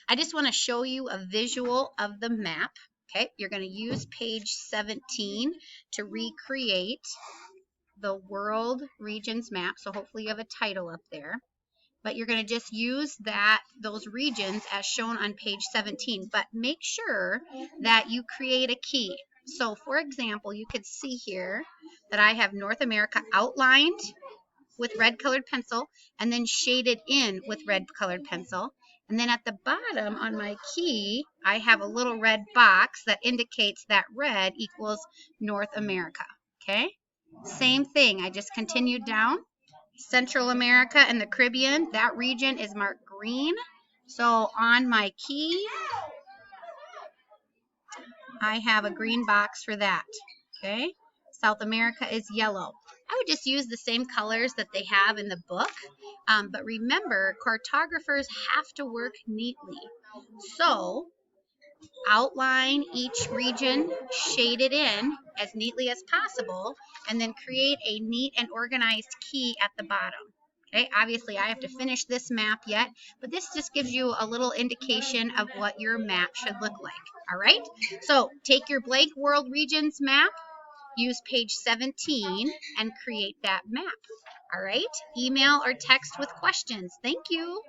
I just want to show you a visual of the map. Okay, you're going to use page 17 to recreate the world regions map. So hopefully you have a title up there. But you're going to just use those regions as shown on page 17. But make sure that you create a key. So for example, you could see here that I have North America outlined with red colored pencil and then shaded in with red colored pencil. And then at the bottom on my key, I have a little red box that indicates that red equals North America. Okay? Same thing. I just continued down. Central America and the Caribbean, that region is marked green. So on my key, I have a green box for that. Okay? South America is yellow. I would just use the same colors that they have in the book. But remember, cartographers have to work neatly. So outline each region, shade it in as neatly as possible, and then create a neat and organized key at the bottom. Okay, obviously I have to finish this map yet, but this just gives you a little indication of what your map should look like. All right, so take your blank world regions map, use page 17, and create that map. All right, email or text with questions. Thank you.